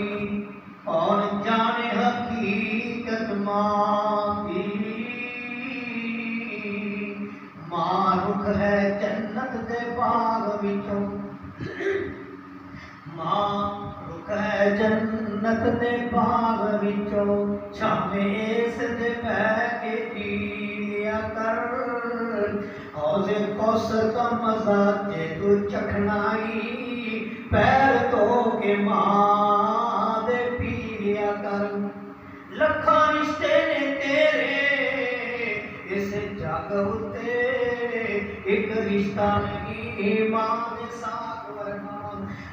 कोई और जाने हकीकत माँ की। माँ रुख है जन्नत दे बाग विचों, माँ रुख है जन्नत दे बाग विचों, छावे इस दे बह के जिया कर। हौज़े कौसर का मज़ा जे तू चखनाई, पैर धो के माँ दे पिया कर। लखा रिश्ते ने तेरे इस जग उत्ते, एक रिश्ता नहीं माँ दे साथ वरना।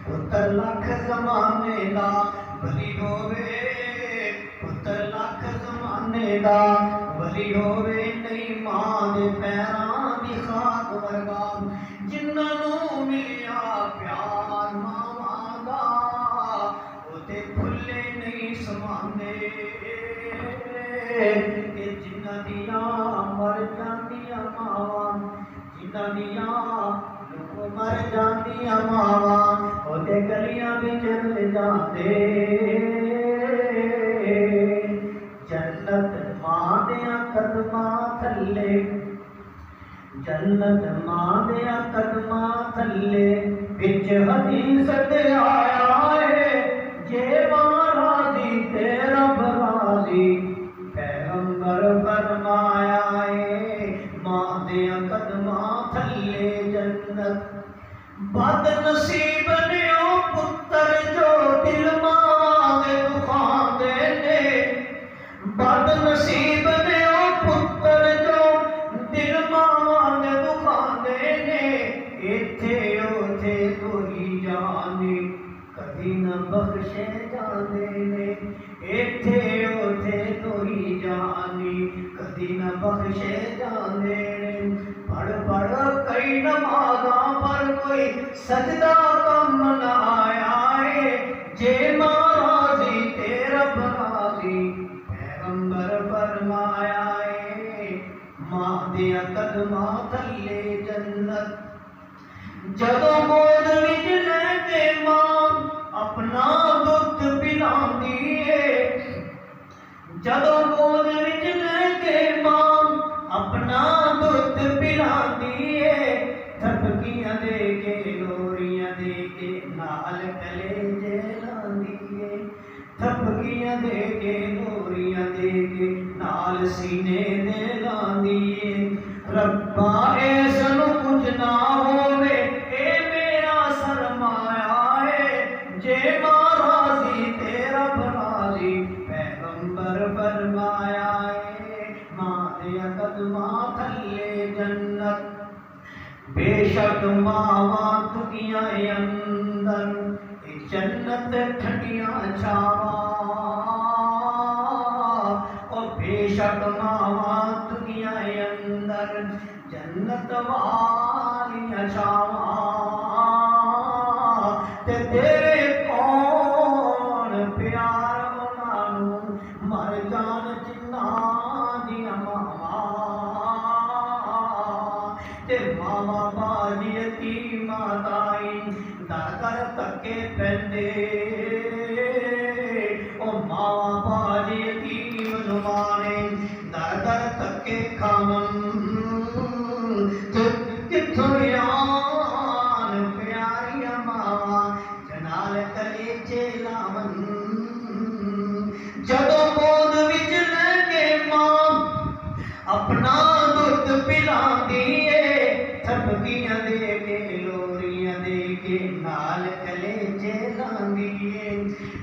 पुत्र लख ज़माने दा बली होवे, पुत्र लख ज़माने दा बली होवे, नहीं माँ दे पैरां दी खाक वर्गा। जिन्हां नूं मिलिया प्यार मावां दा, ओह ते भुल्ले नहीं समांदे। जिन्हां दियां मर जांदियां मावां, जिन्हां दियां मर जांदियां मावां, ओह ते गलियां विच रह जांदे। जन्नत मां देयां कदमां थल्ले, जन्नत मां देयां कदमां थल्ले, विच हदीस ते आया है, जे मां राज़ी ते रब राज़ी। पैगंबर फरमाया है, मां देयां कदमां थल्ले जन्नत। बदनसीब ने ओ पुत्र जो दिल मां दे दुखांदे ने, बदनसीब ने ओ पुत्र जो दिल मां दे दुखांदे ने। इत्थे ओथे कोई जाने कदी न बख्शे जांदे ने, इत्थे ओथे कोई जाने कदी न बख्शे जांदे ने। पढ़ पढ़ कई नमाज़ां पर कोई सजदा कम न आया है, जे मां राज़ी ते रब राज़ी। पैगंबर फरमाया है, मां देयां कदमां थल्ले जन्नत। जदों गोद विच लैके मां अपना दुध पिलांदी है, जदों गोद विच लैके मां अपना दुध पिलांदी है। थपकियां दे के लोरियां दे के नाल कलेजे लांदी है, थपकियां दे के लोरियां दे के नाल सीने दे लांदी है। रब्बा इस नूं कुछ ना होवे, ए मेरा सरमाया है, जे मां राज़ी ते रब राज़ी। पैगंबर फरमाया है, मां देयां कदमां थल्ले जन्नत। बेशक मावां तुगियां अंदर जन्नत ठंडियां छावां, ओ बेशक मावां तुगियां अंदर जन्नत वालियां छावां। ते तेरे कौन प्यार उन्हां नूं मर जान जिन्हां दियां मावां। ते मावा बाजी यतीमां ताईं दर दर धक्के पैंदे, ओ मावा बाजी यतीम नुमाने दर दर धक्के खावन। कित्थों आन प्यारियां मावां जनाल कलेजे लावन। जदों गोद विच लैके मां अपना दुध पिलांदी है, थपकियां दे के लोरियां दे के नाल कलेजे लांदी है।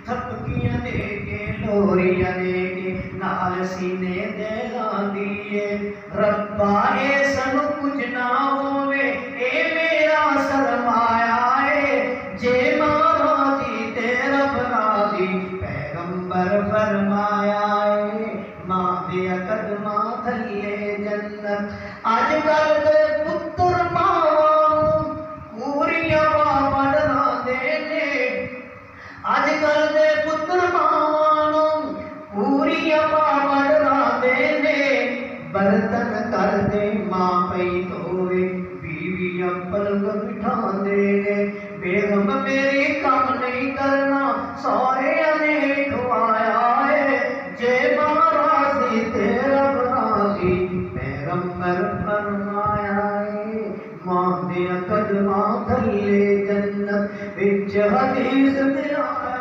थपकियां दे के लोरियां दे के नाल सीने दे लांदी है। रब्बा इस नूं कुछ ना होवे, ए मेरा सरमाया है, जे मां राज़ी ते रब राज़ी। पैगंबर फरमाया है, मां देयां कदमां थल्ले जन्नत। अजकल दे पुत्र मावां कूरियां बाबा डरांदे ने, अजकल दे पुत्र मावां नूं कूरियां बाबा डरांदे ने। बर्तन करदे मां पई धोवे, बीवियां पलक बिठांदे ने। बेगम मेरी काम नहीं करना, सौरे पैगंबर फरमाया है मां दे कदमां थल्ले जन्नत विच हदीस में आया